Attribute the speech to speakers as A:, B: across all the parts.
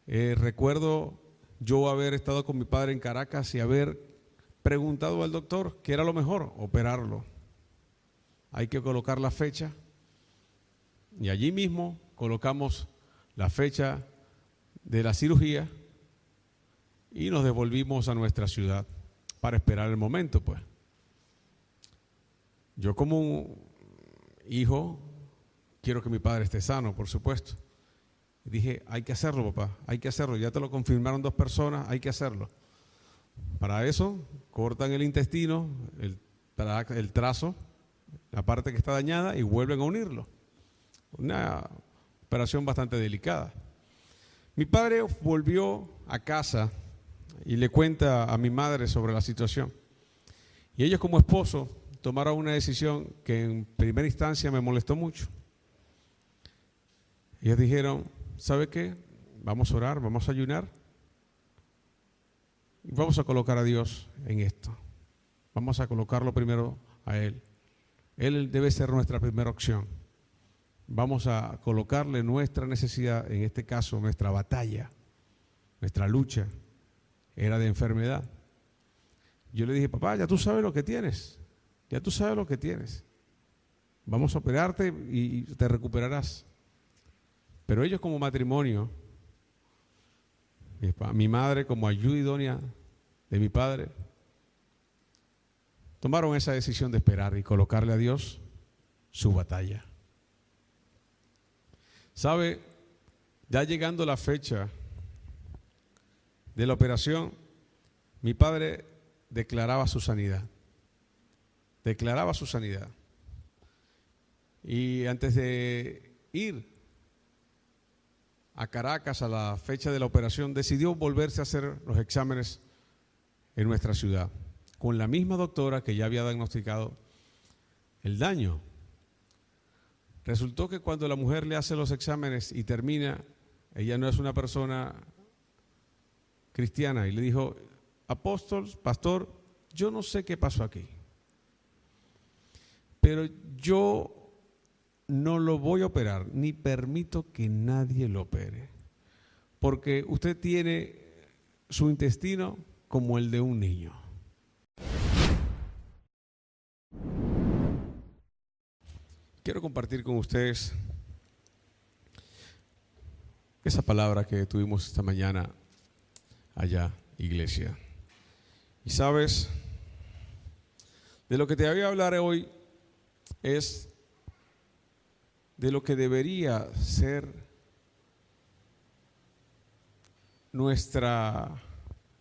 A: Recuerdo yo haber estado con mi padre en Caracas y haber preguntado al doctor qué era lo mejor, operarlo. Hay que colocar la fecha y allí mismo colocamos la fecha de la cirugía y nos devolvimos a nuestra ciudad para esperar el momento, pues. Yo como un hijo quiero que mi padre esté sano, por supuesto. Y dije, hay que hacerlo, papá, hay que hacerlo. Ya te lo confirmaron 2 personas, hay que hacerlo. Para eso, cortan el intestino, el trazo, la parte que está dañada y vuelven a unirlo. Una operación bastante delicada. Mi padre volvió a casa y le cuenta a mi madre sobre la situación. Y ellos como esposos tomaron una decisión que en primera instancia me molestó mucho. Ellos dijeron, ¿sabe qué? Vamos a orar, vamos a ayunar y vamos a colocar a Dios en esto. Vamos a colocarlo primero a Él. Él debe ser nuestra primera opción. Vamos a colocarle nuestra necesidad, en este caso nuestra batalla, nuestra lucha, era de enfermedad. Yo le dije, papá, ya tú sabes lo que tienes, ya tú sabes lo que tienes. Vamos a operarte y te recuperarás. Pero ellos como matrimonio, mi madre como ayuda idónea de mi padre, tomaron esa decisión de esperar y colocarle a Dios su batalla. ¿Sabe? Ya llegando la fecha de la operación, mi padre declaraba su sanidad. Declaraba su sanidad. Y antes de ir a Caracas a la fecha de la operación, decidió volverse a hacer los exámenes en nuestra ciudad, con la misma doctora que ya había diagnosticado el daño. Resultó que cuando la mujer le hace los exámenes y termina, ella no es una persona cristiana, y le dijo, apóstol, pastor, yo no sé qué pasó aquí, pero yo no lo voy a operar, ni permito que nadie lo opere, porque usted tiene su intestino como el de un niño. Quiero compartir con ustedes esa palabra que tuvimos esta mañana allá, iglesia. Y sabes, de lo que te voy a hablar hoy es de lo que debería ser nuestra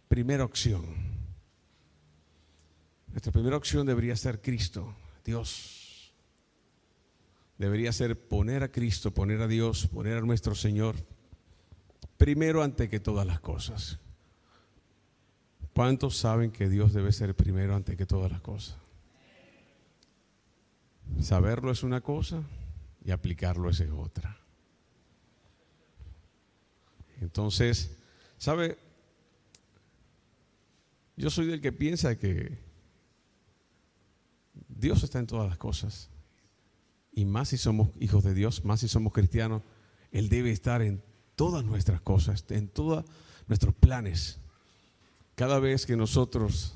A: primera opción. Nuestra primera opción debería ser Cristo, Dios. Debería ser poner a Cristo, poner a Dios, poner a nuestro Señor primero ante que todas las cosas. ¿Cuántos saben que Dios debe ser primero ante que todas las cosas? Saberlo es una cosa y aplicarlo es otra. Entonces, ¿sabe? Yo soy del que piensa que Dios está en todas las cosas. Y más si somos hijos de Dios, más si somos cristianos, Él debe estar en todas nuestras cosas, en todos nuestros planes. Cada vez que nosotros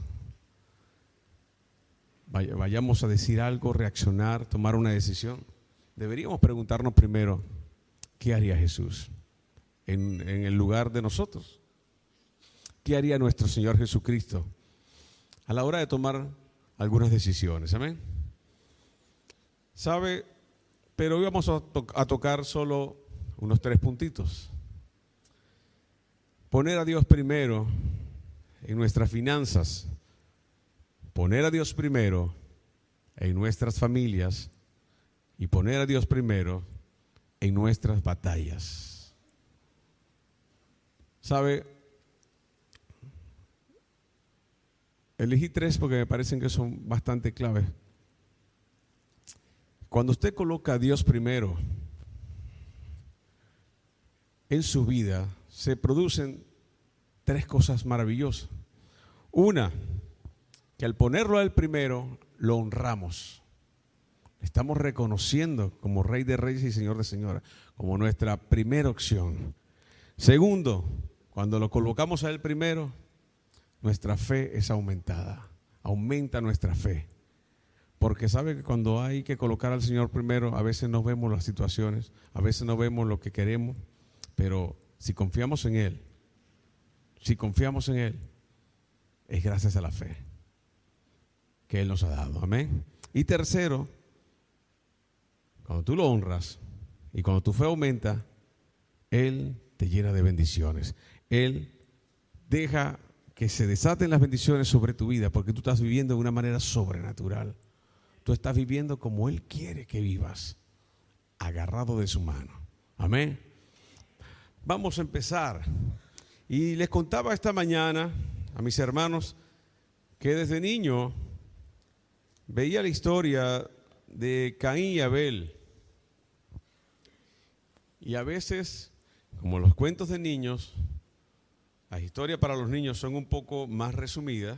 A: vayamos a decir algo, reaccionar, tomar una decisión, deberíamos preguntarnos primero, ¿qué haría Jesús en el lugar de nosotros? ¿Qué haría nuestro Señor Jesucristo a la hora de tomar algunas decisiones? Amén. ¿Sabe? Pero hoy vamos a tocar solo unos 3 puntitos. Poner a Dios primero en nuestras finanzas, poner a Dios primero en nuestras familias y poner a Dios primero en nuestras batallas. ¿Sabe? Elegí 3 porque me parecen que son bastante claves. Cuando usted coloca a Dios primero en su vida, se producen 3 cosas maravillosas. Una, que al ponerlo a Él primero, lo honramos. Estamos reconociendo como Rey de Reyes y Señor de Señoras, como nuestra primera opción. Segundo, cuando lo colocamos a Él primero, nuestra fe es aumentada. Aumenta nuestra fe. Porque sabe que cuando hay que colocar al Señor primero, a veces no vemos las situaciones, a veces no vemos lo que queremos, pero si confiamos en Él, es gracias a la fe que Él nos ha dado. Amén. Y tercero, cuando tú lo honras y cuando tu fe aumenta, Él te llena de bendiciones. Él deja que se desaten las bendiciones sobre tu vida porque tú estás viviendo de una manera sobrenatural. Tú estás viviendo como Él quiere que vivas, agarrado de su mano. Amén. Vamos a empezar. Y les contaba esta mañana a mis hermanos que desde niño veía la historia de Caín y Abel. Y a veces, como los cuentos de niños, las historias para los niños son un poco más resumidas.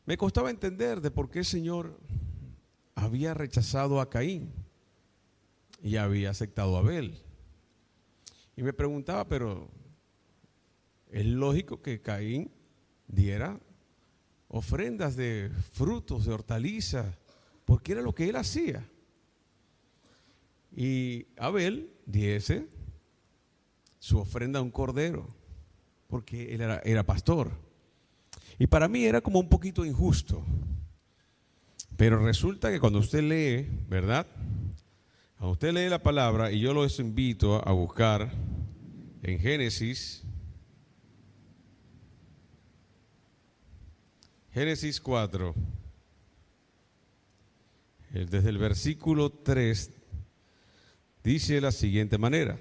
A: Me costaba entender de por qué el Señor había rechazado a Caín y había aceptado a Abel. Y me preguntaba, pero es lógico que Caín diera ofrendas de frutos, de hortalizas, porque era lo que él hacía. Y Abel diese su ofrenda a un cordero, porque él era pastor. Y para mí era como un poquito injusto. Pero resulta que cuando usted lee, ¿verdad? Cuando usted lee la palabra, y yo los invito a buscar en Génesis 4, desde el versículo 3, dice de la siguiente manera: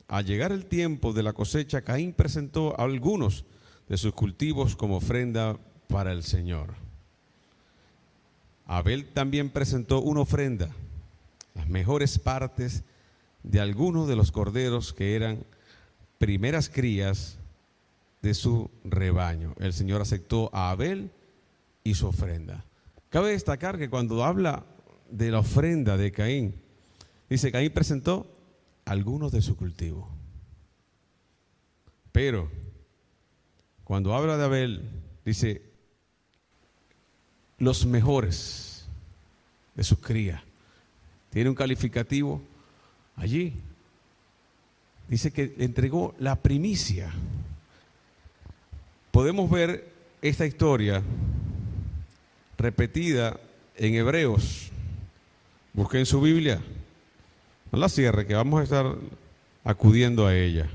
A: al llegar el tiempo de la cosecha, Caín presentó a algunos de sus cultivos como ofrenda para el Señor. Abel también presentó una ofrenda, las mejores partes de algunos de los corderos que eran primeras crías de su rebaño. El Señor aceptó a Abel y su ofrenda. Cabe destacar que cuando habla de la ofrenda de Caín, dice: Caín presentó algunos de su cultivo. Pero cuando habla de Abel, dice los mejores de sus crías. Tiene un calificativo allí. Dice que le entregó la primicia. Podemos ver esta historia repetida en Hebreos. Busquen su Biblia. No la cierre, que vamos a estar acudiendo a ella.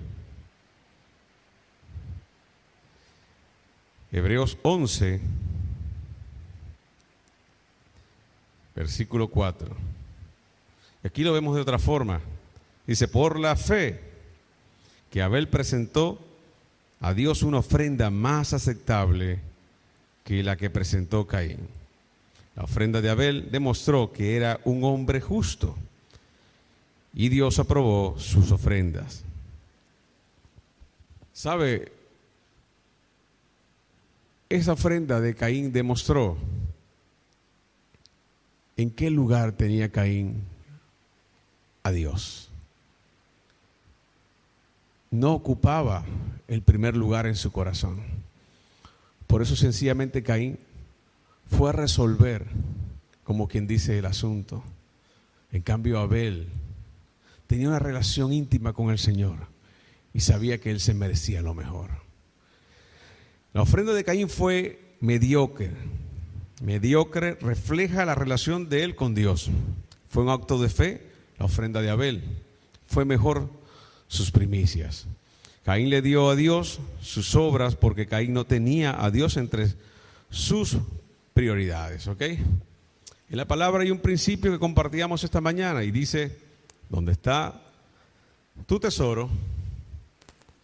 A: Hebreos 11, versículo 4. Aquí lo vemos de otra forma. Dice: por la fe que Abel presentó a Dios una ofrenda más aceptable que la que presentó Caín. La ofrenda de Abel demostró que era un hombre justo y Dios aprobó sus ofrendas. ¿Sabe? Esa ofrenda de Caín demostró en qué lugar tenía Caín a Dios. No ocupaba el primer lugar en su corazón. Por eso sencillamente Caín fue a resolver, como quien dice, el asunto. En cambio Abel tenía una relación íntima con el Señor y sabía que él se merecía lo mejor. La ofrenda de Caín fue mediocre. Mediocre refleja la relación de él con Dios. Fue un acto de fe. La ofrenda de Abel fue mejor sus primicias. Caín le dio a Dios sus obras porque Caín no tenía a Dios entre sus prioridades, ¿ok? En la palabra hay un principio que compartíamos esta mañana y dice: donde está tu tesoro,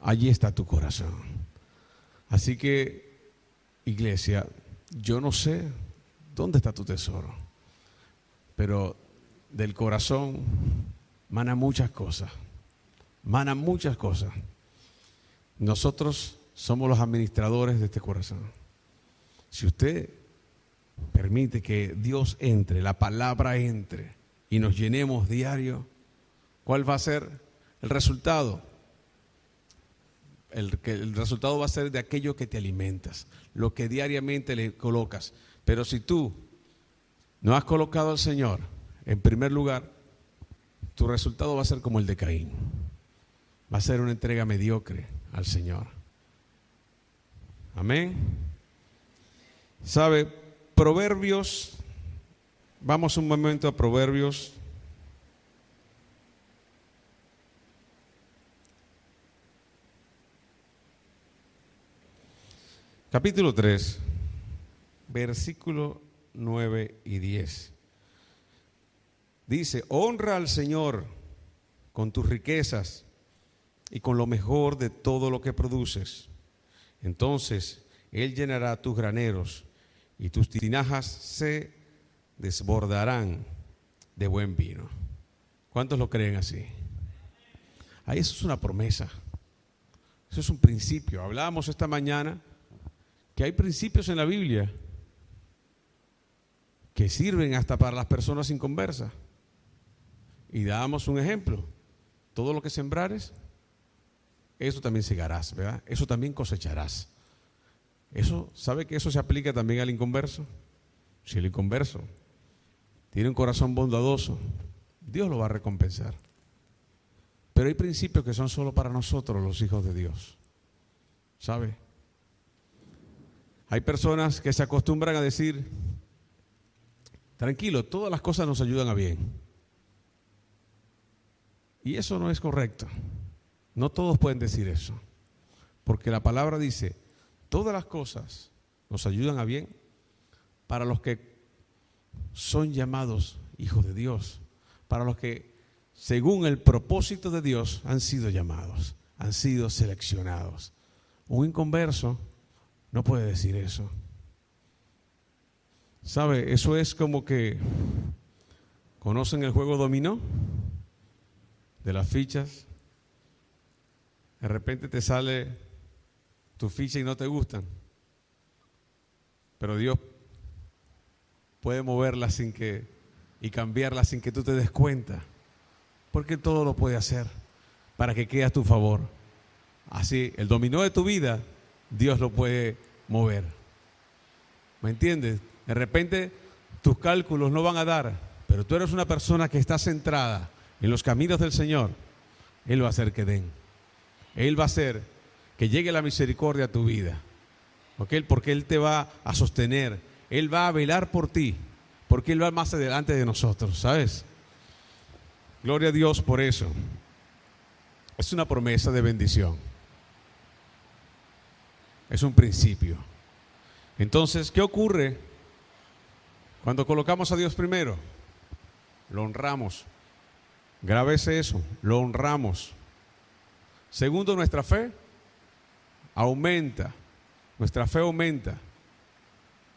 A: allí está tu corazón. Así que, iglesia, yo no sé dónde está tu tesoro, pero del corazón manan muchas cosas. Manan muchas cosas. Nosotros somos los administradores de este corazón. Si usted permite que Dios entre, la palabra entre y nos llenemos diario, ¿cuál va a ser el resultado? el resultado va a ser de aquello que te alimentas, lo que diariamente le colocas. Pero si tú no has colocado al Señor en primer lugar, tu resultado va a ser como el de Caín. Va a ser una entrega mediocre al Señor. Amén. ¿Sabe? Proverbios, vamos un momento a Proverbios. Capítulo 3, versículo 9 y 10. Dice: honra al Señor con tus riquezas y con lo mejor de todo lo que produces. Entonces Él llenará tus graneros y tus tinajas se desbordarán de buen vino. ¿Cuántos lo creen así? Ahí eso es una promesa. Eso es un principio. Hablábamos esta mañana que hay principios en la Biblia que sirven hasta para las personas inconversas. Y dábamos un ejemplo: todo lo que sembrares, eso también segarás, ¿verdad? Eso también cosecharás. Eso, ¿sabe que eso se aplica también al inconverso? Si el inconverso tiene un corazón bondadoso, Dios lo va a recompensar. Pero hay principios que son solo para nosotros, los hijos de Dios. ¿Sabe? Hay personas que se acostumbran a decir: tranquilo, todas las cosas nos ayudan a bien. Y eso no es correcto. No todos pueden decir eso. Porque la palabra dice: todas las cosas nos ayudan a bien para los que son llamados hijos de Dios, para los que según el propósito de Dios han sido llamados, han sido seleccionados. Un inconverso no puede decir eso. ¿Sabe? Eso es como que, ¿conocen el juego dominó? De las fichas. De repente te sale tu ficha y no te gustan. Pero Dios puede moverla y cambiarla sin que tú te des cuenta. Porque todo lo puede hacer para que quede a tu favor. Así, el dominó de tu vida, Dios lo puede mover. ¿Me entiendes? De repente tus cálculos no van a dar, pero tú eres una persona que está centrada en los caminos del Señor. Él va a hacer que den. Él va a hacer que llegue la misericordia a tu vida. ¿Ok? Porque Él te va a sostener. Él va a velar por ti. Porque Él va más adelante de nosotros, ¿sabes? Gloria a Dios por eso. Es una promesa de bendición. Es un principio. Entonces, ¿qué ocurre cuando colocamos a Dios primero? Lo honramos. Grábese eso, lo honramos. Segundo, nuestra fe aumenta. Nuestra fe aumenta.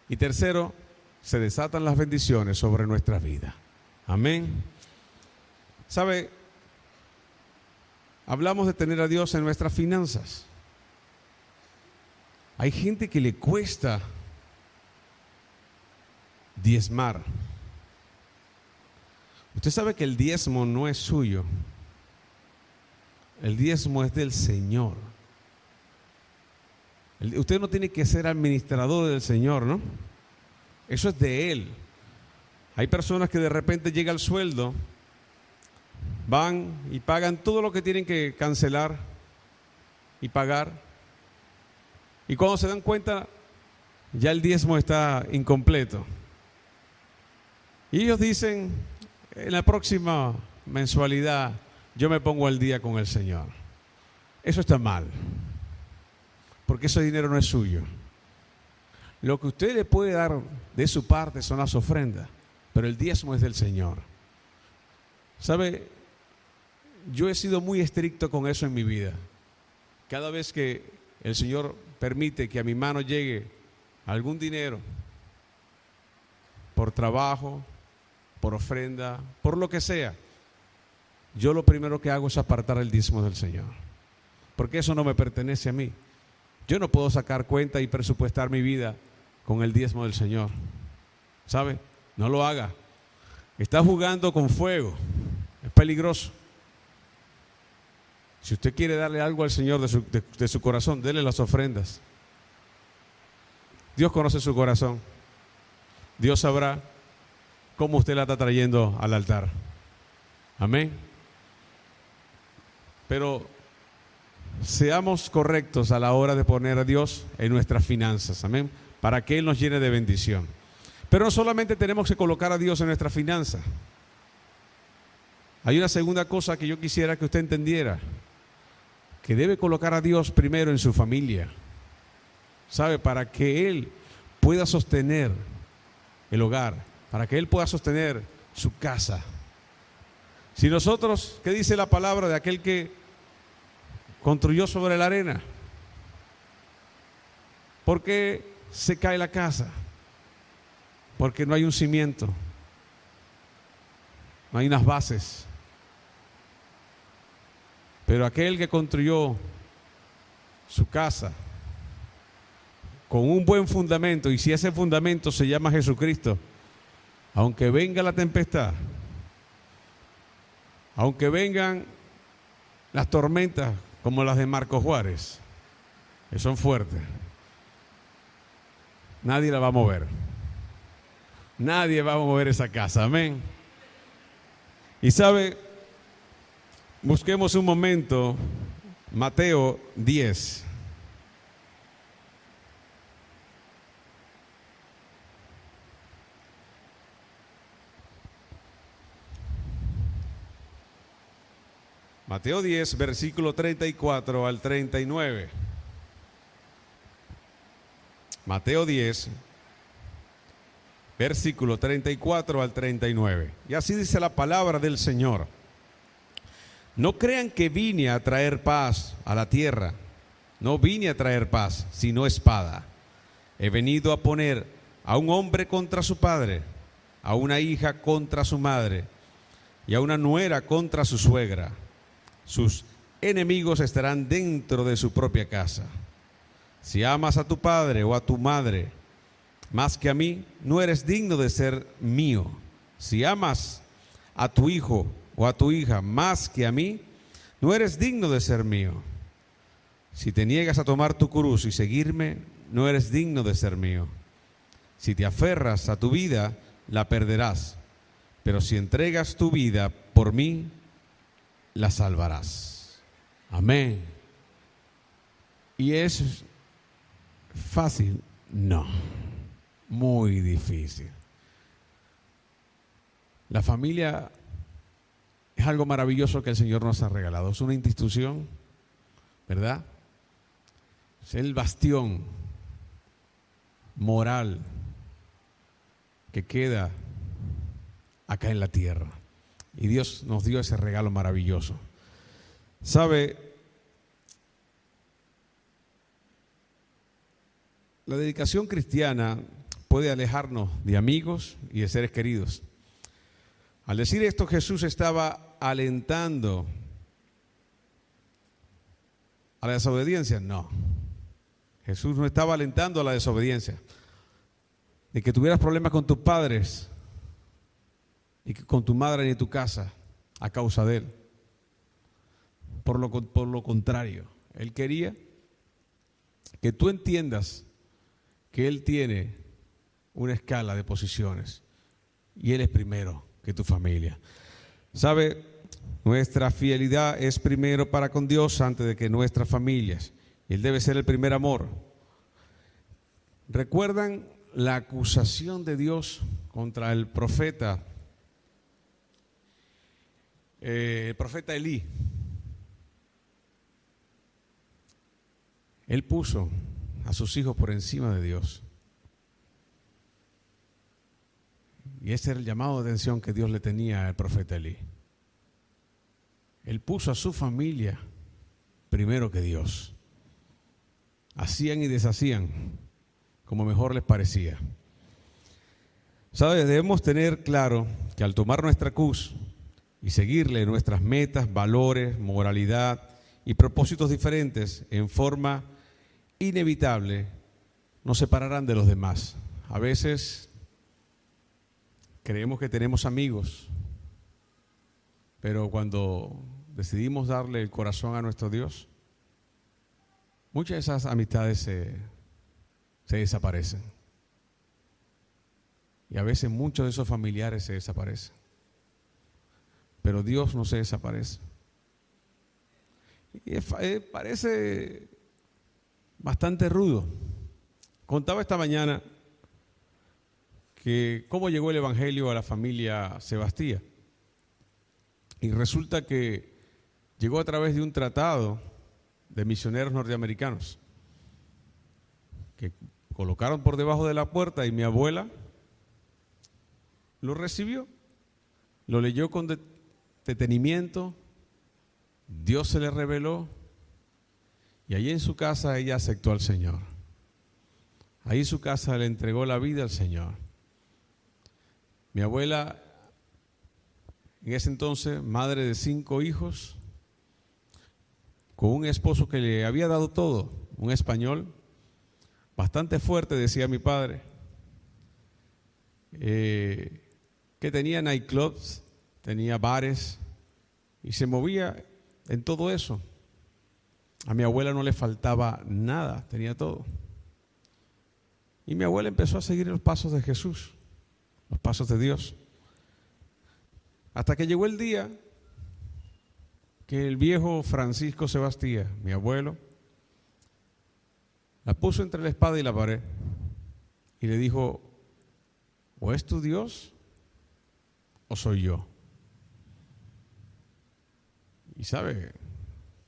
A: Y tercero, se desatan las bendiciones sobre nuestra vida. Amén. ¿Sabe? Hablamos de tener a Dios en nuestras finanzas. Hay gente que le cuesta diezmar. Usted sabe que el diezmo no es suyo. El diezmo es del Señor. Usted no tiene que ser administrador del Señor, ¿no? Eso es de Él. Hay personas que de repente llega el sueldo, van y pagan todo lo que tienen que cancelar y pagar. Y cuando se dan cuenta, ya el diezmo está incompleto. Y ellos dicen: en la próxima mensualidad yo me pongo al día con el Señor. Eso está mal, porque ese dinero no es suyo. Lo que usted le puede dar de su parte son las ofrendas, pero el diezmo es del Señor. ¿Sabe? Yo he sido muy estricto con eso en mi vida. Cada vez que el Señor permite que a mi mano llegue algún dinero, por trabajo, por ofrenda, por lo que sea, yo lo primero que hago es apartar el diezmo del Señor, porque eso no me pertenece a mí. Yo no puedo sacar cuenta y presupuestar mi vida con el diezmo del Señor. ¿Sabe? No lo haga. Está jugando con fuego. Es peligroso. Si usted quiere darle algo al Señor de su corazón, dele las ofrendas. Dios conoce su corazón. Dios sabrá cómo usted la está trayendo al altar. Amén. Pero seamos correctos a la hora de poner a Dios en nuestras finanzas. Amén. Para que Él nos llene de bendición. Pero no solamente tenemos que colocar a Dios en nuestra finanza. Hay una segunda cosa que yo quisiera que usted entendiera. Que debe colocar a Dios primero en su familia. ¿Sabe? Para que Él pueda sostener el hogar. Para que Él pueda sostener su casa. Si nosotros, ¿qué dice la palabra de aquel que construyó sobre la arena? ¿Por qué se cae la casa? Porque no hay un cimiento. No hay unas bases. Pero aquel que construyó su casa con un buen fundamento, y si ese fundamento se llama Jesucristo, aunque venga la tempestad, aunque vengan las tormentas como las de Marcos Juárez, que son fuertes, nadie la va a mover. Nadie va a mover esa casa, amén. Y sabe, busquemos un momento Mateo 10. Mateo 10, versículo 34 al 39. Mateo 10, versículo 34 al 39. Y así dice la palabra del Señor. No crean que vine a traer paz a la tierra. No vine a traer paz, sino espada. He venido a poner a un hombre contra su padre, a una hija contra su madre y a una nuera contra su suegra. Sus enemigos estarán dentro de su propia casa. Si amas a tu padre o a tu madre más que a mí, no eres digno de ser mío. Si amas a tu hijo o a tu hija más que a mí, no eres digno de ser mío. Si te niegas a tomar tu cruz y seguirme, no eres digno de ser mío. Si te aferras a tu vida, la perderás. Pero si entregas tu vida por mí, la salvarás. Amén. ¿Y es fácil? No. Muy difícil. La familia es algo maravilloso que el Señor nos ha regalado. Es una institución, ¿verdad? Es el bastión moral que queda acá en la tierra. Y Dios nos dio ese regalo maravilloso. ¿Sabe? La dedicación cristiana puede alejarnos de amigos y de seres queridos. Al decir esto, Jesús estaba alentando a la desobediencia. No. Jesús no estaba alentando a la desobediencia. De que tuvieras problemas con tus padres y con tu madre ni tu casa a causa de él. Por lo contrario, él quería que tú entiendas que él tiene una escala de posiciones y él es primero que tu familia. ¿Sabe? Nuestra fidelidad es primero para con Dios antes de que nuestras familias. Él debe ser el primer amor. ¿Recuerdan la acusación de Dios contra el profeta Elí? Él puso a sus hijos por encima de Dios. Y ese era el llamado de atención que Dios le tenía al profeta Elí. Él puso a su familia primero que Dios. Hacían y deshacían como mejor les parecía. ¿Sabes? Debemos tener claro que al tomar nuestra cruz y seguirle nuestras metas, valores, moralidad y propósitos diferentes en forma inevitable, nos separarán de los demás. A veces creemos que tenemos amigos, pero cuando decidimos darle el corazón a nuestro Dios, muchas de esas amistades se desaparecen. Y a veces muchos de esos familiares se desaparecen. Pero Dios no se desaparece. Y parece bastante rudo. Contaba esta mañana que cómo llegó el evangelio a la familia Sebastía. Y resulta que llegó a través de un tratado de misioneros norteamericanos que colocaron por debajo de la puerta, y mi abuela lo recibió, lo leyó con detenimiento, Dios se le reveló y allí en su casa ella aceptó al Señor. Ahí en su casa le entregó la vida al Señor. Mi abuela, en ese entonces, madre de 5 hijos, con un esposo que le había dado todo, un español, bastante fuerte, decía mi padre, que tenía nightclubs, tenía bares y se movía en todo eso. A mi abuela no le faltaba nada, tenía todo. Y mi abuela empezó a seguir los pasos de Jesús, los pasos de Dios. Hasta que llegó el día que el viejo Francisco Sebastía, mi abuelo, la puso entre la espada y la pared y le dijo: ¿o es tu Dios o soy yo? Y sabe,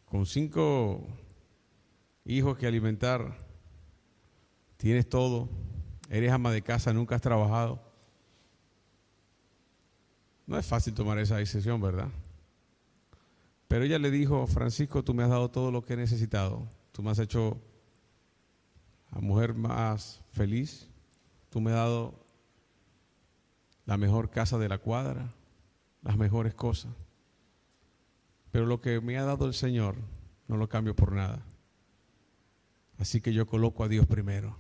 A: con 5 hijos que alimentar, tienes todo, eres ama de casa, nunca has trabajado. No es fácil tomar esa decisión, ¿verdad? Pero ella le dijo: Francisco, tú me has dado todo lo que he necesitado. Tú me has hecho la mujer más feliz. Tú me has dado la mejor casa de la cuadra, las mejores cosas. Pero lo que me ha dado el Señor no lo cambio por nada. Así que yo coloco a Dios primero.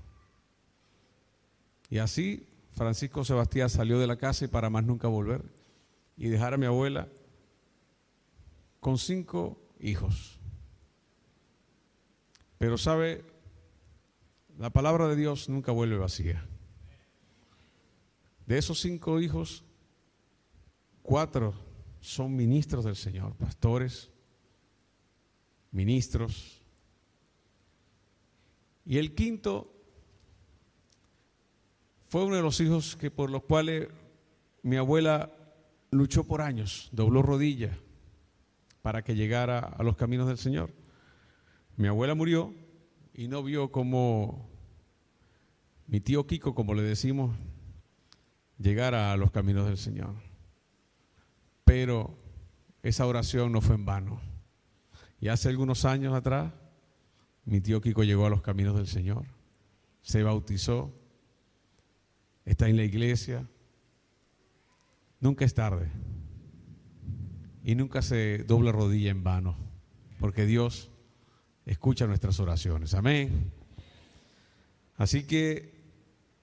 A: Y así Francisco Sebastián salió de la casa y para más nunca volver. Y dejar a mi abuela con 5 hijos. Pero sabe, la palabra de Dios nunca vuelve vacía. De esos 5 hijos, 4 son ministros del Señor, pastores, ministros. Y el 5º fue uno de los hijos que por los cuales mi abuela luchó por años, dobló rodillas para que llegara a los caminos del Señor. Mi abuela murió y no vio cómo mi tío Kiko, como le decimos, llegara a los caminos del Señor. Pero esa oración no fue en vano. Y hace algunos años atrás, mi tío Kiko llegó a los caminos del Señor, se bautizó, está en la iglesia. Nunca es tarde y nunca se dobla rodilla en vano, porque Dios escucha nuestras oraciones. Amén. Así que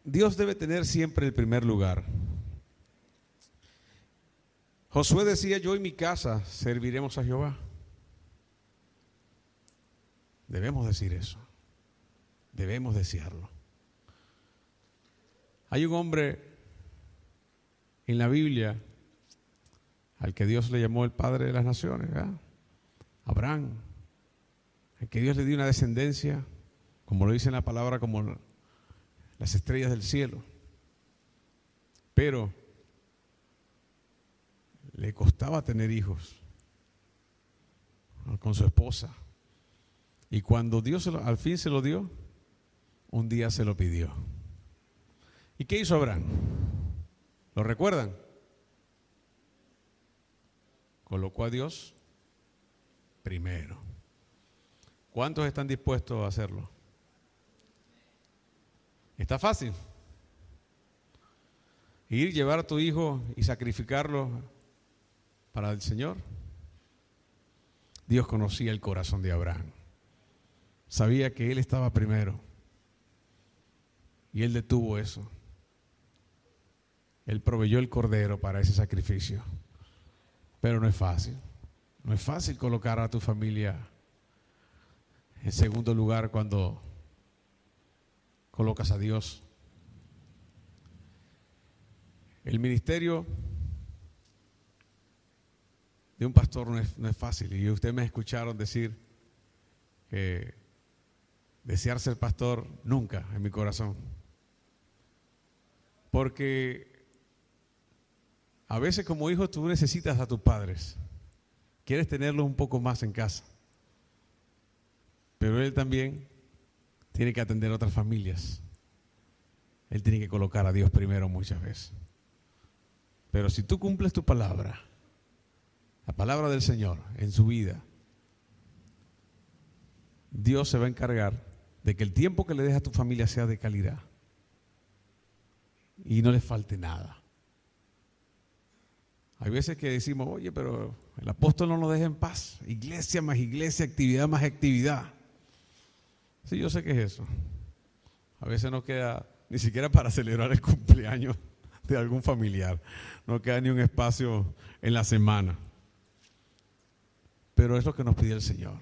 A: Dios debe tener siempre el primer lugar. Josué decía: yo y mi casa serviremos a Jehová. Debemos decir eso. Debemos desearlo. Hay un hombre en la Biblia al que Dios le llamó el padre de las naciones, ¿verdad? Abraham, al que Dios le dio una descendencia, como lo dice en la palabra, como las estrellas del cielo. Pero le costaba tener hijos con su esposa. Y cuando Dios al fin se lo dio, un día se lo pidió. ¿Y qué hizo Abraham? ¿Lo recuerdan? Colocó a Dios primero. ¿Cuántos están dispuestos a hacerlo? Está fácil. Ir, llevar a tu hijo y sacrificarlo para el Señor. Dios conocía el corazón de Abraham. Sabía que él estaba primero. Y él detuvo eso. Él proveyó el cordero para ese sacrificio. Pero no es fácil. No es fácil colocar a tu familia en segundo lugar cuando colocas a Dios. El ministerio de un pastor no es fácil. Y ustedes me escucharon decir que desear ser pastor nunca en mi corazón. Porque a veces como hijo tú necesitas a tus padres. Quieres tenerlos un poco más en casa. Pero él también tiene que atender a otras familias. Él tiene que colocar a Dios primero muchas veces. Pero si tú cumples tu palabra, la palabra del Señor en su vida, Dios se va a encargar de que el tiempo que le dejes a tu familia sea de calidad y no le falte nada. Hay veces que decimos, oye, pero el apóstol no nos deja en paz. Iglesia más iglesia, actividad más actividad. Sí, yo sé que es eso. A veces no queda ni siquiera para celebrar el cumpleaños de algún familiar. No queda ni un espacio en la semana. Pero es lo que nos pide el Señor.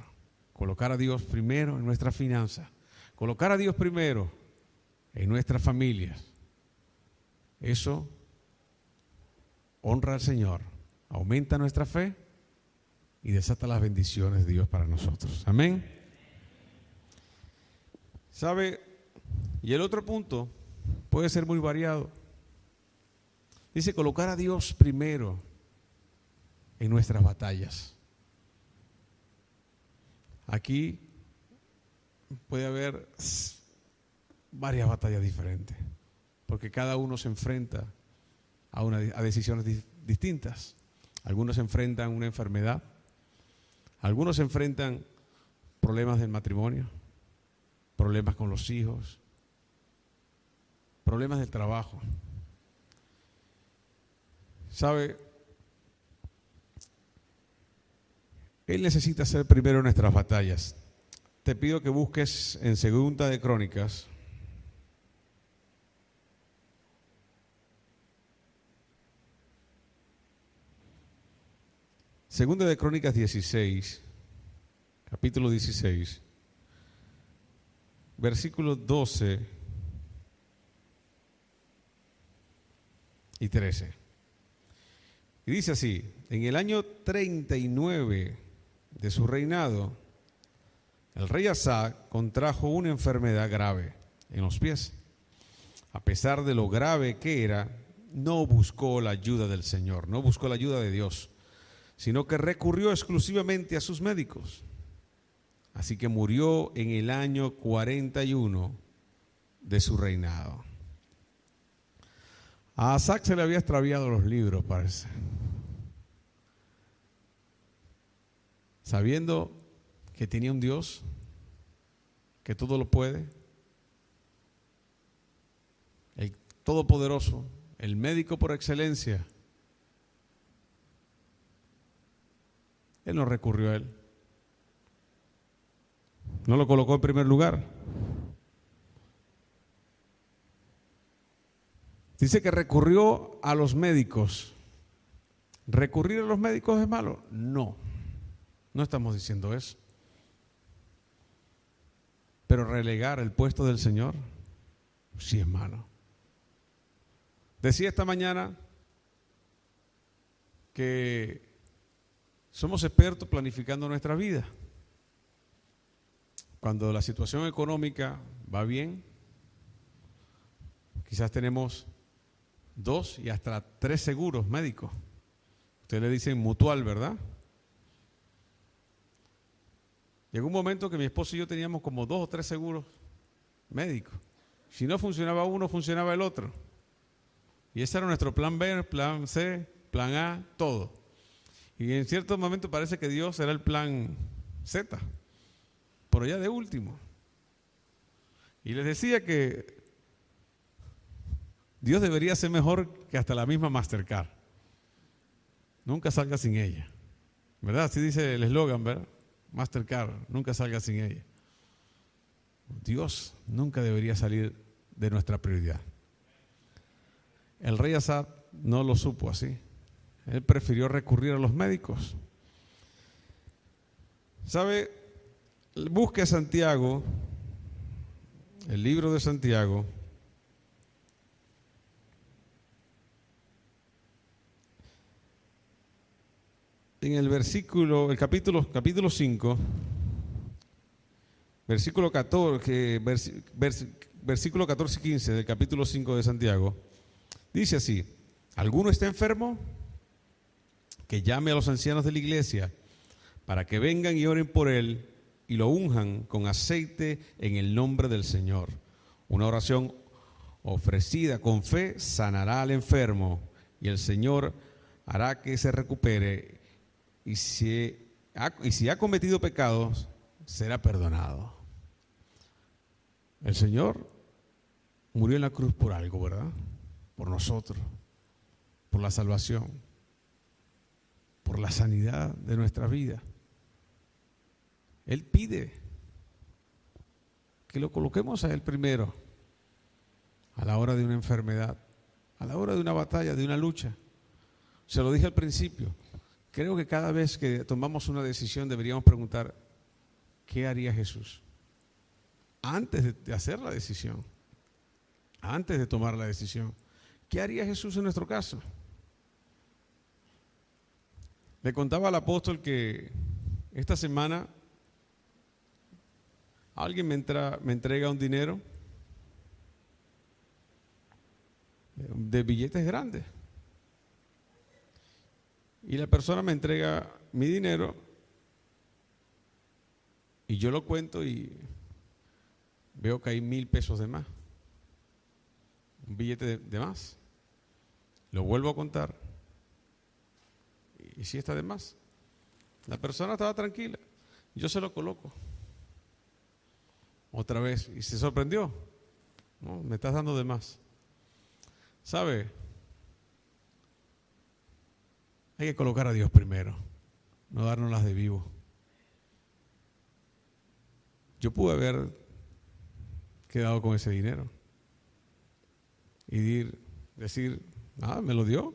A: Colocar a Dios primero en nuestras finanzas. Colocar a Dios primero en nuestras familias. Eso honra al Señor, aumenta nuestra fe y desata las bendiciones de Dios para nosotros. Amén. ¿Sabe? Y el otro punto puede ser muy variado. Dice colocar a Dios primero en nuestras batallas. Aquí puede haber varias batallas diferentes, porque cada uno se enfrenta a decisiones distintas. Algunos se enfrentan a una enfermedad, algunos se enfrentan problemas del matrimonio, problemas con los hijos, problemas del trabajo. ¿Sabe? Él necesita ser primero en nuestras batallas. Te pido que busques en Segunda de Crónicas, Segunda de Crónicas 16, capítulo 16, versículos 12 y 13. Y dice así: en el año 39 de su reinado, el rey Asa contrajo una enfermedad grave en los pies. A pesar de lo grave que era, no buscó la ayuda del Señor, no buscó la ayuda de Dios, sino que recurrió exclusivamente a sus médicos. Así que murió en el año 41 de su reinado. A Asa se le había extraviado los libros, parece. Sabiendo que tenía un Dios que todo lo puede, el Todopoderoso, el médico por excelencia, él no recurrió a él. No lo colocó en primer lugar. Dice que recurrió a los médicos. ¿Recurrir a los médicos es malo? No, no estamos diciendo eso. Pero relegar el puesto del Señor, sí es malo. Decía esta mañana que somos expertos planificando nuestra vida. Cuando la situación económica va bien, quizás tenemos 2 y hasta 3 seguros médicos. Ustedes le dicen mutual, ¿verdad? Llegó un momento que mi esposo y yo teníamos como 2 o 3 seguros médicos. Si no funcionaba uno, funcionaba el otro. Y ese era nuestro plan B, plan C, plan A, todo. Y en cierto momento parece que Dios era el plan Z, por allá de último. Y les decía que Dios debería ser mejor que hasta la misma Mastercard. Nunca salga sin ella. ¿Verdad? Así dice el eslogan, ¿verdad? Mastercard, nunca salga sin ella. Dios nunca debería salir de nuestra prioridad. El rey Asa no lo supo así. Él prefirió recurrir a los médicos. ¿Sabe? Busque Santiago, el libro de Santiago. En el capítulo 5, versículo 14, versículo 14 y 15 del capítulo 5 de Santiago, dice así: ¿alguno está enfermo? Que llame a los ancianos de la iglesia para que vengan y oren por él y lo unjan con aceite en el nombre del Señor. Una oración ofrecida con fe sanará al enfermo y el Señor hará que se recupere, y si ha cometido pecados, será perdonado. El Señor murió en la cruz por algo, ¿verdad? Por nosotros, por la salvación, por la sanidad de nuestra vida. Él pide que lo coloquemos a Él primero, a la hora de una enfermedad, a la hora de una batalla, de una lucha. Se lo dije al principio, creo que cada vez que tomamos una decisión deberíamos preguntar: ¿qué haría Jesús? Antes de hacer la decisión, antes de tomar la decisión, ¿qué haría Jesús en nuestro caso? Le contaba al apóstol que esta semana alguien me entrega un dinero de billetes grandes. Y la persona me entrega mi dinero y yo lo cuento y veo que hay 1,000 pesos de más. Un billete de más. Lo vuelvo a contar. Y sí está de más. La persona estaba tranquila. Yo se lo coloco. Otra vez. Y se sorprendió. No, me estás dando de más. ¿Sabe? Hay que colocar a Dios primero. No darnos las de vivo. Yo pude haber quedado con ese dinero y decir: nada, me lo dio.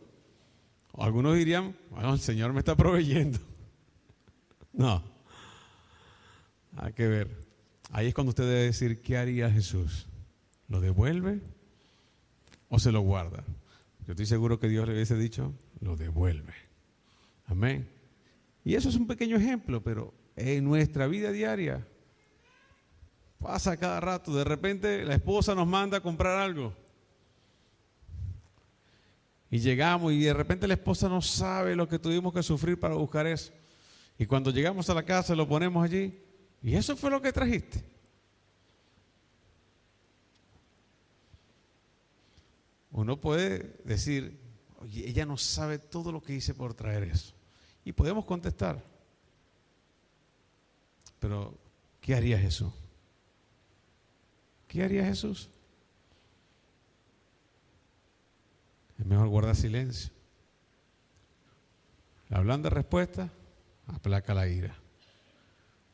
A: O algunos dirían: bueno, el Señor me está proveyendo. No, hay que ver. Ahí es cuando usted debe decir: ¿qué haría Jesús? ¿Lo devuelve o se lo guarda? Yo estoy seguro que Dios le hubiese dicho: lo devuelve. Amén. Y eso es un pequeño ejemplo, pero en nuestra vida diaria pasa cada rato. De repente la esposa nos manda a comprar algo y llegamos y de repente la esposa no sabe lo que tuvimos que sufrir para buscar eso. Y cuando llegamos a la casa lo ponemos allí y eso fue lo que trajiste. Uno puede decir: oye, ella no sabe todo lo que hice por traer eso. Y podemos contestar. Pero ¿qué haría Jesús? ¿Qué haría Jesús? Es mejor guardar silencio. La blanda respuesta aplaca la ira.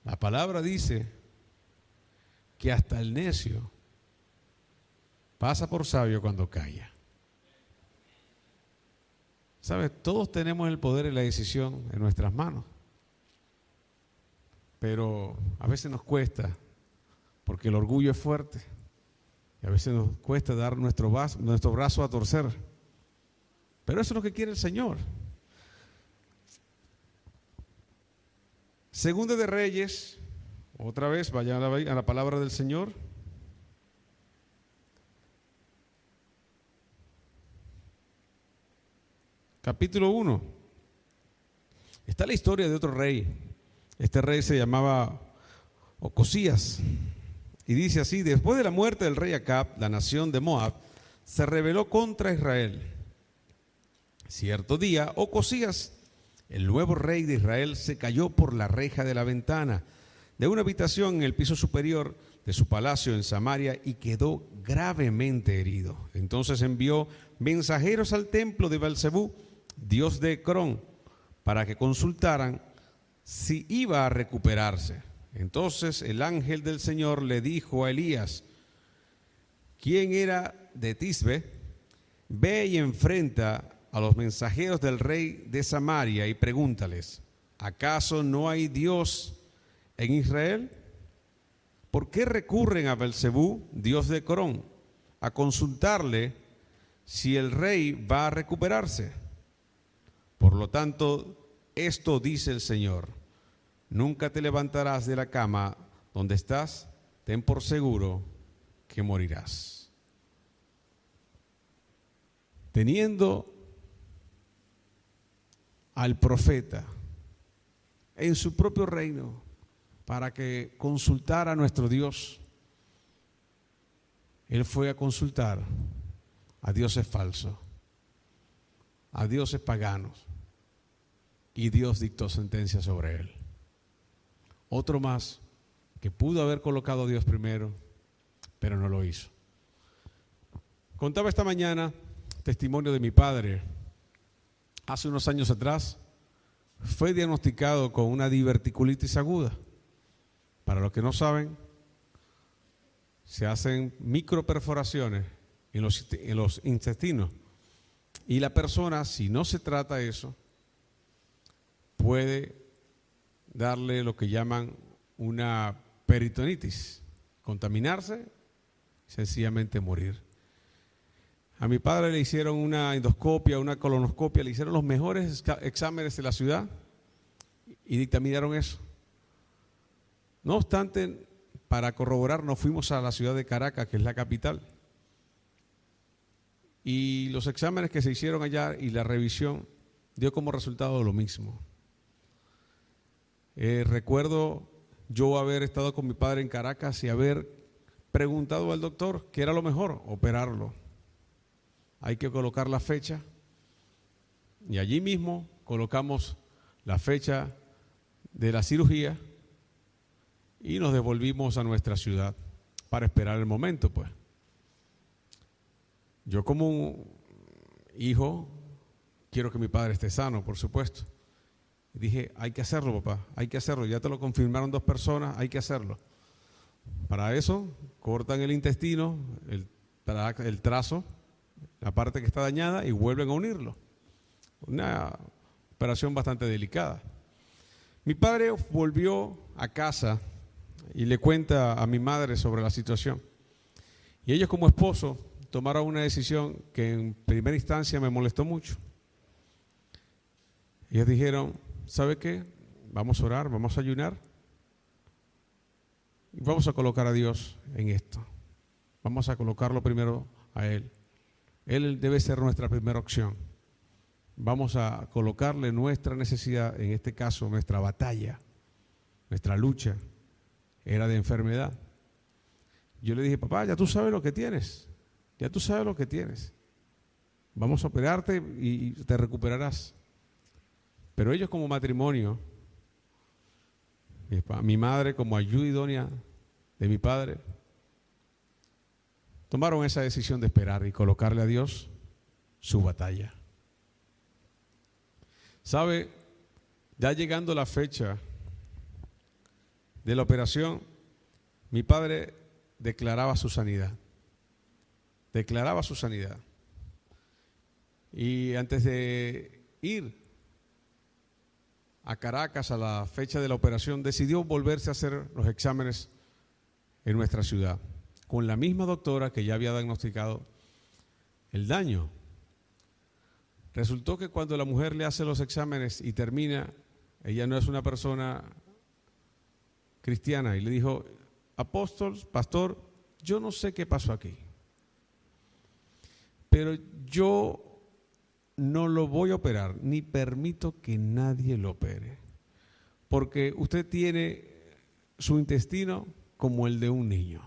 A: La palabra dice que hasta el necio pasa por sabio cuando calla. ¿Sabes? Todos tenemos el poder y la decisión en nuestras manos. Pero a veces nos cuesta, porque el orgullo es fuerte. Y a veces nos cuesta dar nuestro brazo a torcer. Pero eso es lo que quiere el Señor. Segunda de Reyes, otra vez, vayan a la palabra del Señor. Capítulo 1. Está la historia de otro rey. Este rey se llamaba Ocosías. Y dice así: después de la muerte del rey Acab, la nación de Moab se rebeló contra Israel. Cierto día, Ocosías, el nuevo rey de Israel, se cayó por la reja de la ventana de una habitación en el piso superior de su palacio en Samaria y quedó gravemente herido. Entonces envió mensajeros al templo de Beelzebú, dios de Ecrón, para que consultaran si iba a recuperarse. Entonces el ángel del Señor le dijo a Elías, quien era de Tisbe: ve y enfrenta a los mensajeros del rey de Samaria y pregúntales: ¿acaso no hay Dios en Israel? ¿Por qué recurren a Belcebú, dios de Corón, a consultarle si el rey va a recuperarse? Por lo tanto, esto dice el Señor: nunca te levantarás de la cama donde estás, ten por seguro que morirás. Teniendo al profeta en su propio reino para que consultara a nuestro Dios, él fue a consultar a dioses falsos, a dioses paganos, y Dios dictó sentencia sobre él. Otro más que pudo haber colocado a Dios primero, pero no lo hizo. Contaba esta mañana testimonio de mi padre. Hace unos años atrás fue diagnosticado con una diverticulitis aguda. Para los que no saben, se hacen microperforaciones en los intestinos, y la persona, si no se trata eso, puede darle lo que llaman una peritonitis, contaminarse, sencillamente morir. A mi padre le hicieron una endoscopia, una colonoscopia, le hicieron los mejores exámenes de la ciudad y dictaminaron eso. No obstante, para corroborar, nos fuimos a la ciudad de Caracas, que es la capital, y los exámenes que se hicieron allá y la revisión dio como resultado lo mismo. Recuerdo yo haber estado con mi padre en Caracas y haber preguntado al doctor qué era lo mejor, operarlo. Hay que colocar la fecha, y allí mismo colocamos la fecha de la cirugía y nos devolvimos a nuestra ciudad para esperar el momento, pues. Yo como un hijo quiero que mi padre esté sano, por supuesto. Y dije, hay que hacerlo, papá, hay que hacerlo. Ya te lo confirmaron 2 personas, hay que hacerlo. Para eso cortan el intestino, el trazo, la parte que está dañada, y vuelven a unirlo. Una operación bastante delicada. Mi padre volvió a casa y le cuenta a mi madre sobre la situación. Y ellos, como esposos, tomaron una decisión que en primera instancia me molestó mucho. Ellos dijeron, ¿sabe qué? Vamos a orar, vamos a ayunar y vamos a colocar a Dios en esto. Vamos a colocarlo primero a Él. Él debe ser nuestra primera opción. Vamos a colocarle nuestra necesidad, en este caso nuestra batalla, nuestra lucha, era de enfermedad. Yo le dije, papá, ya tú sabes lo que tienes, ya tú sabes lo que tienes. Vamos a operarte y te recuperarás. Pero ellos, como matrimonio, mi madre como ayuda idónea de mi padre, tomaron esa decisión de esperar y colocarle a Dios su batalla. ¿Sabe? Ya llegando la fecha de la operación, mi padre declaraba su sanidad. Declaraba su sanidad. Y antes de ir a Caracas a la fecha de la operación, decidió volverse a hacer los exámenes en nuestra ciudad, con la misma doctora que ya había diagnosticado el daño. Resultó que cuando la mujer le hace los exámenes y termina, ella no es una persona cristiana, y le dijo, apóstol, pastor, yo no sé qué pasó aquí, pero yo no lo voy a operar, ni permito que nadie lo opere, porque usted tiene su intestino como el de un niño.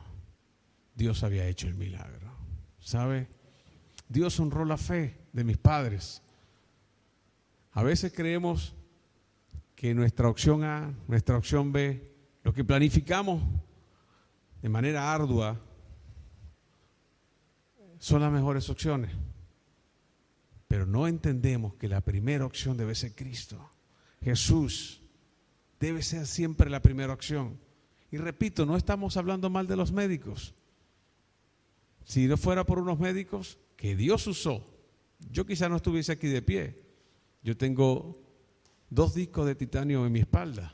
A: Dios había hecho el milagro, ¿sabe? Dios honró la fe de mis padres. A veces creemos que nuestra opción A, nuestra opción B, lo que planificamos de manera ardua, son las mejores opciones. Pero no entendemos que la primera opción debe ser Cristo. Jesús debe ser siempre la primera opción. Y repito, no estamos hablando mal de los médicos. Si no fuera por unos médicos que Dios usó, yo quizá no estuviese aquí de pie. Yo tengo 2 discos de titanio en mi espalda.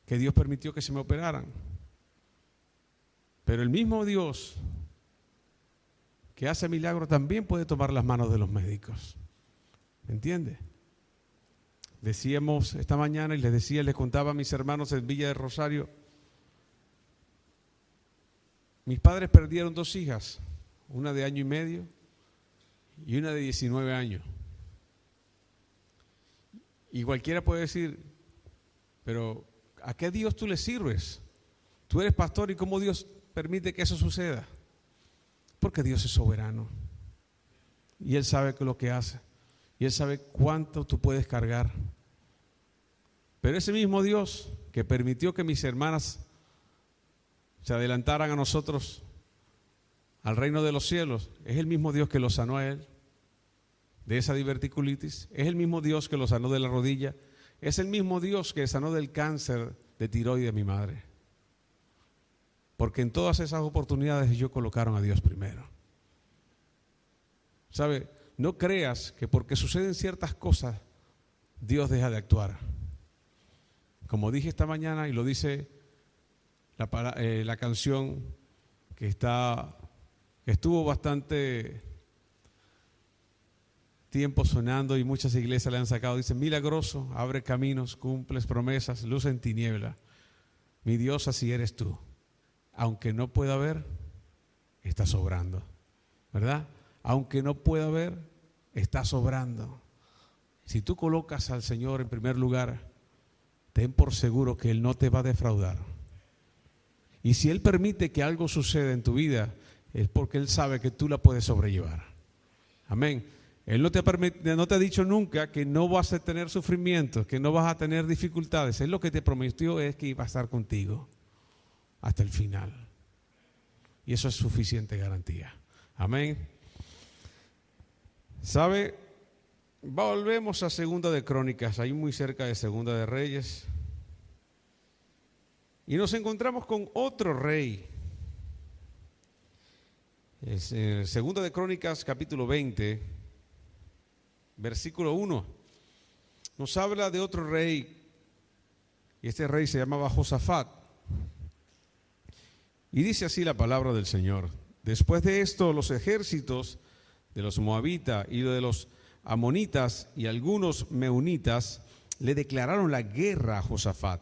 A: que Dios permitió que se me operaran. Pero el mismo Dios que hace milagros también puede tomar las manos de los médicos. ¿Me entiende? Decíamos esta mañana y les contaba a mis hermanos en Villa de Rosario, mis padres perdieron 2 hijas, una de 1 año y medio y una de 19 años. Y cualquiera puede decir, pero ¿a qué Dios tú le sirves? Tú eres pastor y ¿cómo Dios permite que eso suceda? Porque Dios es soberano y Él sabe lo que hace y Él sabe cuánto tú puedes cargar. Pero ese mismo Dios que permitió que mis hermanas se adelantaran a nosotros al reino de los cielos, es el mismo Dios que lo sanó a él de esa diverticulitis, es el mismo Dios que lo sanó de la rodilla, es el mismo Dios que sanó del cáncer de tiroides a mi madre. Porque en todas esas oportunidades ellos colocaron a Dios primero. ¿Sabe? No creas que porque suceden ciertas cosas, Dios deja de actuar. Como dije esta mañana y lo dice la canción que estuvo bastante tiempo sonando y muchas iglesias le han sacado, dice: milagroso, abre caminos, cumples promesas, luz en tiniebla. Mi Dios, así eres tú. Aunque no pueda ver, está sobrando, ¿verdad? Aunque no pueda ver, está sobrando. Si tú colocas al Señor en primer lugar, ten por seguro que Él no te va a defraudar. Y si Él permite que algo suceda en tu vida, es porque Él sabe que tú la puedes sobrellevar. Amén. Él no te ha dicho nunca que no vas a tener sufrimientos, que no vas a tener dificultades. Él lo que te prometió es que iba a estar contigo hasta el final. Y eso es suficiente garantía. Amén. ¿Sabe? Volvemos a Segunda de Crónicas, ahí muy cerca de Segunda de Reyes. Y nos encontramos con otro rey. Es Segunda de Crónicas, capítulo 20, versículo 1. Nos habla de otro rey. Y este rey se llamaba Josafat. Y dice así la palabra del Señor: después de esto, los ejércitos de los moabitas y de los amonitas y algunos meunitas le declararon la guerra a Josafat.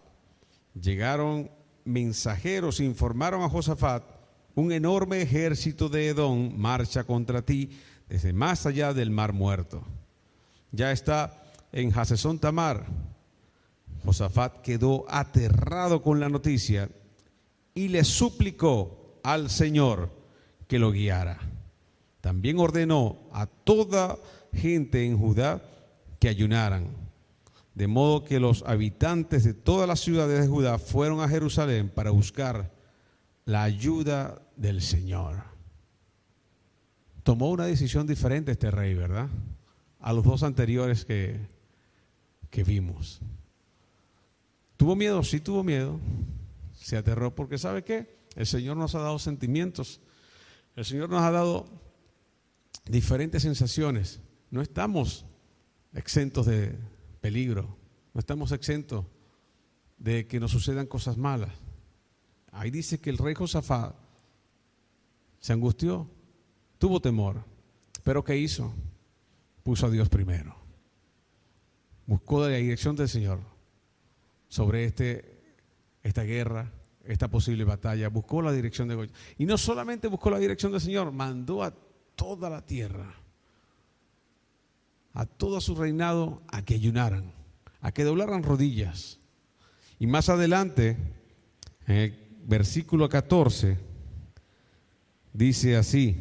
A: Llegaron mensajeros e informaron a Josafat: un enorme ejército de Edom marcha contra ti desde más allá del Mar Muerto. Ya está en Hasezón Tamar. Josafat quedó aterrado con la noticia y le suplicó al Señor que lo guiara. También ordenó a toda gente en Judá que ayunaran, de modo que los habitantes de todas las ciudades de Judá fueron a Jerusalén para buscar la ayuda del Señor. Tomó una decisión diferente este rey, ¿verdad? A los 2 anteriores que vimos. ¿Tuvo miedo? Sí tuvo miedo. Se aterró porque ¿sabe qué? El Señor nos ha dado sentimientos. El Señor nos ha dado diferentes sensaciones. No estamos exentos de peligro. No estamos exentos de que nos sucedan cosas malas. Ahí dice que el rey Josafat se angustió, tuvo temor. ¿Pero qué hizo? Puso a Dios primero. Buscó la dirección del Señor sobre esta guerra, esta posible batalla. Buscó la dirección de Dios. Y no solamente buscó la dirección del Señor, mandó a toda la tierra, a todo su reinado, a que ayunaran, a que doblaran rodillas. Y más adelante, en el versículo 14, dice así: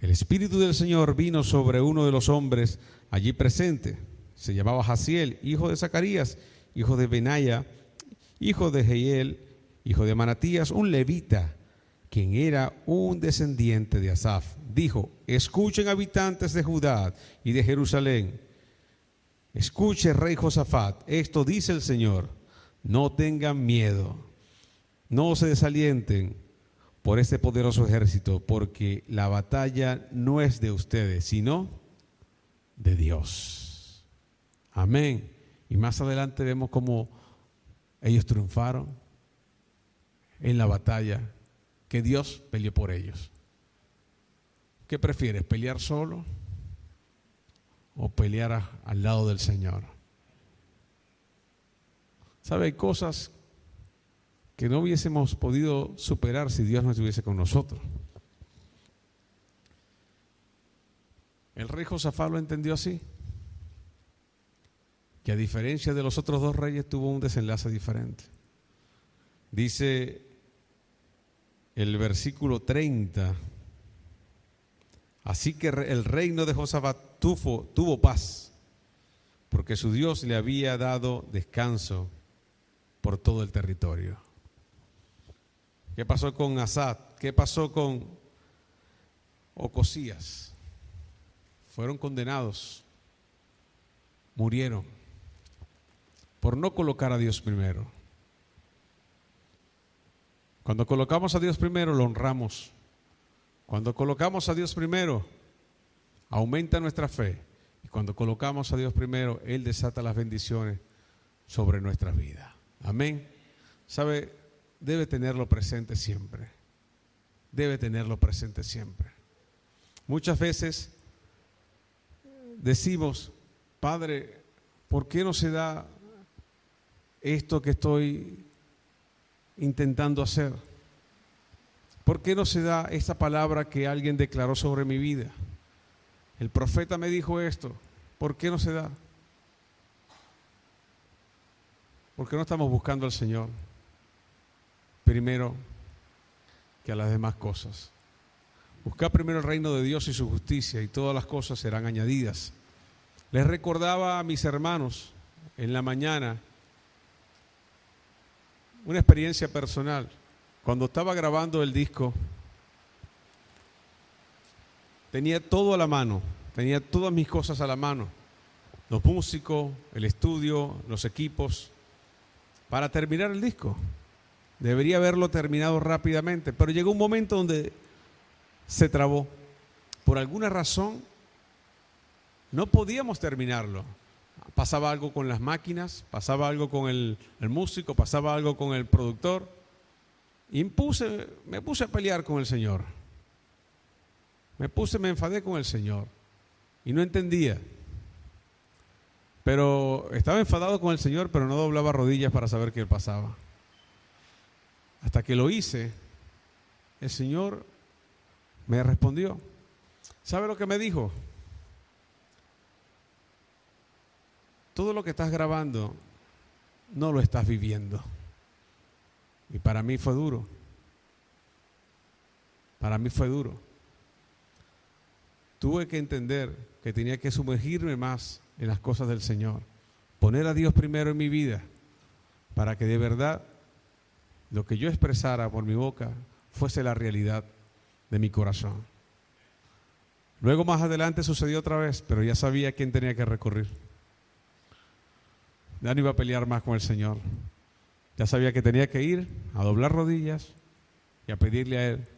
A: el Espíritu del Señor vino sobre uno de los hombres allí presente. Se llamaba Jaziel, hijo de Zacarías, hijo de Benaya, hijo de Jehiel, hijo de Manatías, un levita, quien era un descendiente de Asaf. Dijo: escuchen, habitantes de Judá y de Jerusalén. Escuche, rey Josafat, esto dice el Señor: no tengan miedo, no se desalienten por este poderoso ejército, porque la batalla no es de ustedes, sino de Dios. Amén. Y más adelante vemos cómo ellos triunfaron en la batalla que Dios peleó por ellos. ¿Qué prefieres, pelear solo o pelear al lado del Señor? ¿Sabe? Hay cosas que no hubiésemos podido superar si Dios no estuviese con nosotros. El rey Josafat lo entendió así, que a diferencia de los otros dos reyes tuvo un desenlace diferente. Dice el versículo 30, así que el reino de Josafat tuvo paz, porque su Dios le había dado descanso por todo el territorio. ¿Qué pasó con Asad? ¿Qué pasó con Ocosías? Fueron condenados, murieron por no colocar a Dios primero. Cuando colocamos a Dios primero, lo honramos. Cuando colocamos a Dios primero, aumenta nuestra fe. Y cuando colocamos a Dios primero, Él desata las bendiciones sobre nuestra vida. Amén. ¿Sabe? Debe tenerlo presente siempre. Debe tenerlo presente siempre. Muchas veces decimos, Padre, ¿por qué no se da esto que estoy intentando hacer? ¿Por qué no se da esta palabra que alguien declaró sobre mi vida? El profeta me dijo esto. ¿Por qué no se da? ¿Por qué no estamos buscando al Señor primero que a las demás cosas? Buscad primero el reino de Dios y su justicia, y todas las cosas serán añadidas. Les recordaba a mis hermanos en la mañana una experiencia personal. Cuando estaba grabando el disco, tenía todo a la mano, tenía todas mis cosas a la mano, los músicos, el estudio, los equipos, para terminar el disco. Debería haberlo terminado rápidamente, pero llegó un momento donde se trabó. Por alguna razón, no podíamos terminarlo. Pasaba algo con las máquinas, pasaba algo con el músico, pasaba algo con el productor. Y me puse a pelear con el Señor. Me enfadé con el Señor. Y no entendía. Pero estaba enfadado con el Señor, pero no doblaba rodillas para saber qué pasaba. Hasta que lo hice, el Señor me respondió. ¿Sabe lo que me dijo? Todo lo que estás grabando no lo estás viviendo. Y para mí fue duro. Para mí fue duro. Tuve que entender que tenía que sumergirme más en las cosas del Señor. Poner a Dios primero en mi vida, para que de verdad lo que yo expresara por mi boca fuese la realidad de mi corazón. Luego más adelante sucedió otra vez, pero ya sabía a quién tenía que recurrir. Ya no iba a pelear más con el Señor. Ya sabía que tenía que ir a doblar rodillas y a pedirle a Él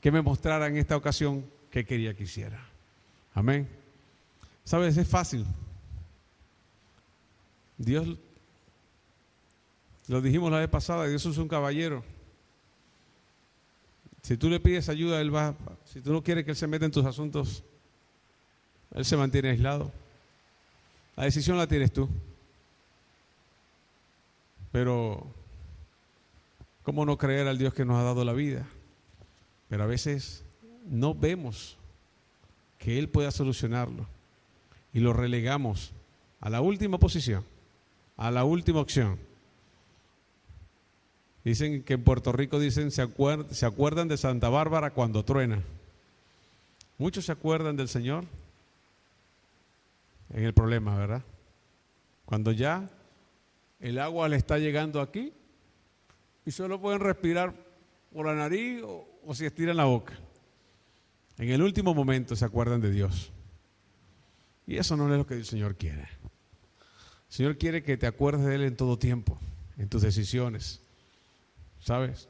A: que me mostrara en esta ocasión qué quería que hiciera. Amén. ¿Sabes? Es fácil. Dios, lo dijimos la vez pasada, Dios es un caballero. Si tú le pides ayuda, Él va. Si tú no quieres que Él se meta en tus asuntos, Él se mantiene aislado. La decisión la tienes tú. Pero, ¿cómo no creer al Dios que nos ha dado la vida? Pero a veces no vemos que Él pueda solucionarlo y lo relegamos a la última posición, a la última opción. Dicen que en Puerto Rico se acuerdan de Santa Bárbara cuando truena. Muchos se acuerdan del Señor en el problema, ¿verdad? Cuando ya el agua le está llegando aquí y solo pueden respirar por la nariz o si estiran la boca. En el último momento se acuerdan de Dios. Y eso no es lo que el Señor quiere. El Señor quiere que te acuerdes de Él en todo tiempo, en tus decisiones, ¿sabes?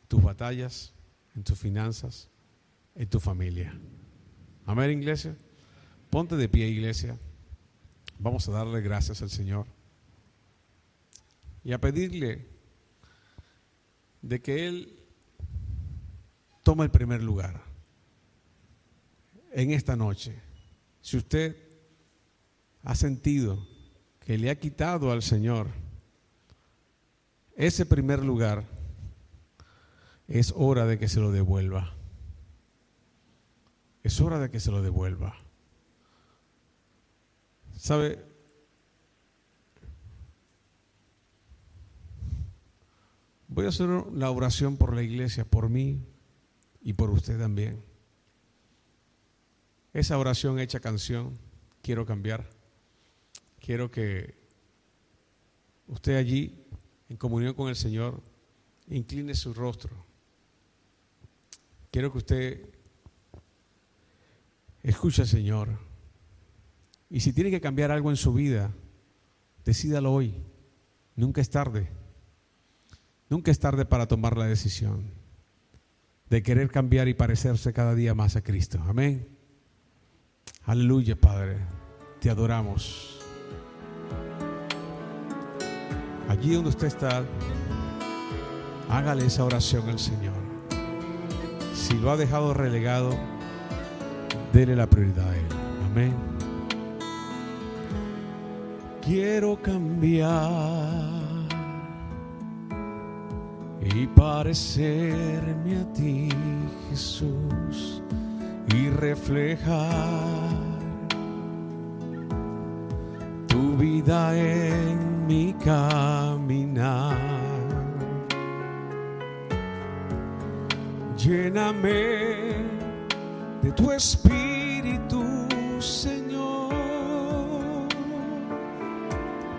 A: Tus batallas, en tus finanzas, en tu familia. Amén, iglesia. Ponte de pie, iglesia. Vamos a darle gracias al Señor. y a pedirle de que Él tome el primer lugar en esta noche. Si usted ha sentido que le ha quitado al Señor ese primer lugar, es hora de que se lo devuelva. Es hora de que se lo devuelva. ¿Sabe? Voy a hacer la oración por la iglesia, por mí y por usted también. Esa oración hecha canción, quiero cambiar. Quiero que usted allí, en comunión con el Señor, incline su rostro. Quiero que usted escuche al Señor. Y si tiene que cambiar algo en su vida, decídalo hoy. Nunca es tarde. Nunca es tarde para tomar la decisión de querer cambiar y parecerse cada día más a Cristo. Amén. Aleluya, Padre. Te adoramos. Allí donde usted está, hágale esa oración al Señor. Si lo ha dejado relegado, dele la prioridad a Él. Amén. Quiero cambiar y parecerme a ti, Jesús, y reflejar tu vida en mi caminar. Lléname de tu espíritu, Señor,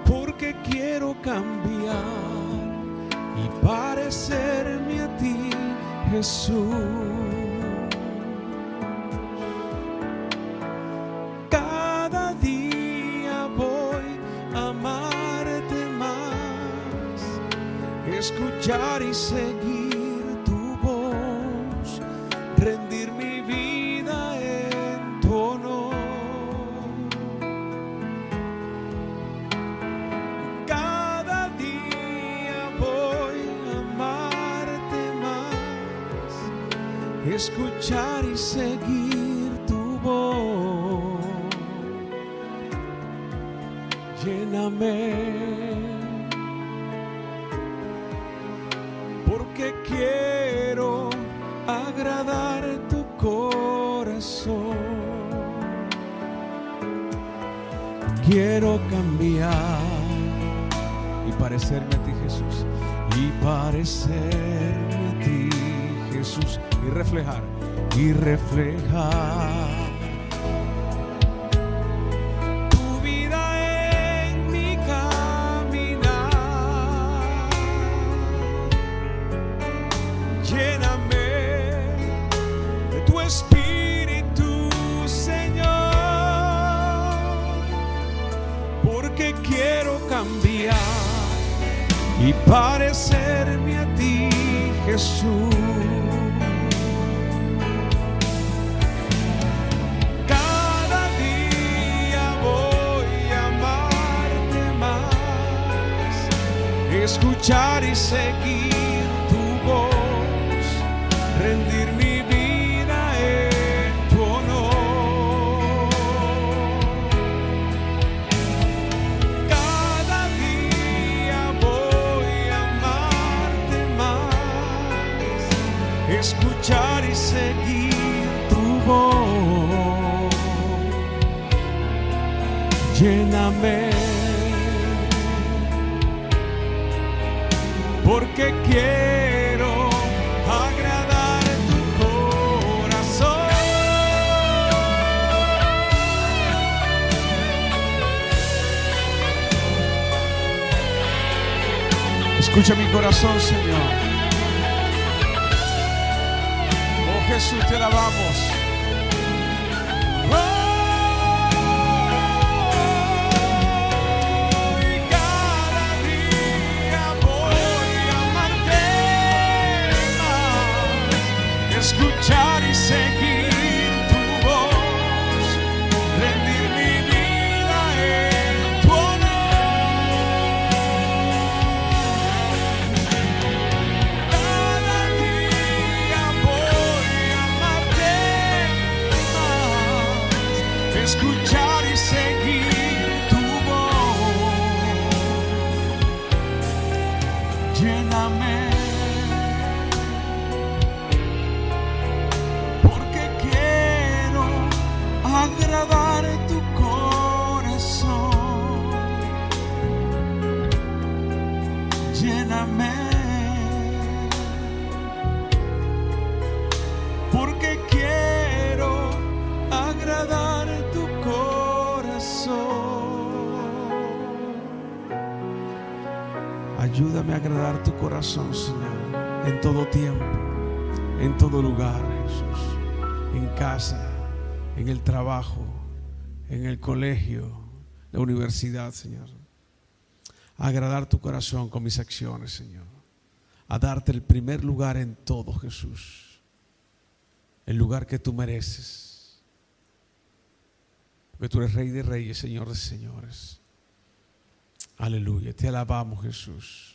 A: porque quiero cambiar y parecerme a ti, Jesús. Cada día voy a amarte más, escuchar y seguir tu voz, rendir mi vida en tu honor. Cada día voy a amarte más, escuchar y seguir tu voz. Lléname, porque quiero agradar tu corazón. Quiero cambiar y parecerme a ti, Jesús, y parecerme a ti, Jesús, y reflejar tu vida en mi caminar. Lléname de tu espíritu, Señor, porque quiero cambiar y parecerme a ti, Jesús. Cada día voy a amarte más, escuchar y seguir tu voz, rendir mi vida en tu honor. Cada día voy a amarte más, escuchar y seguir tu voz. Lléname, porque quiero agradar tu corazón. Escucha mi corazón, Señor. Oh Jesús, te alabamos. Escuchar y seguir tu voz, rendir mi vida en tu honor. agradar tu corazón, Señor, en todo tiempo, en todo lugar, Jesús, en casa, en el trabajo, en el colegio, la universidad, Señor. A agradar tu corazón con mis acciones, Señor. A darte el primer lugar en todo, Jesús. El lugar que tú mereces. Porque tú eres Rey de Reyes, Señor de Señores. Aleluya. Te alabamos, Jesús.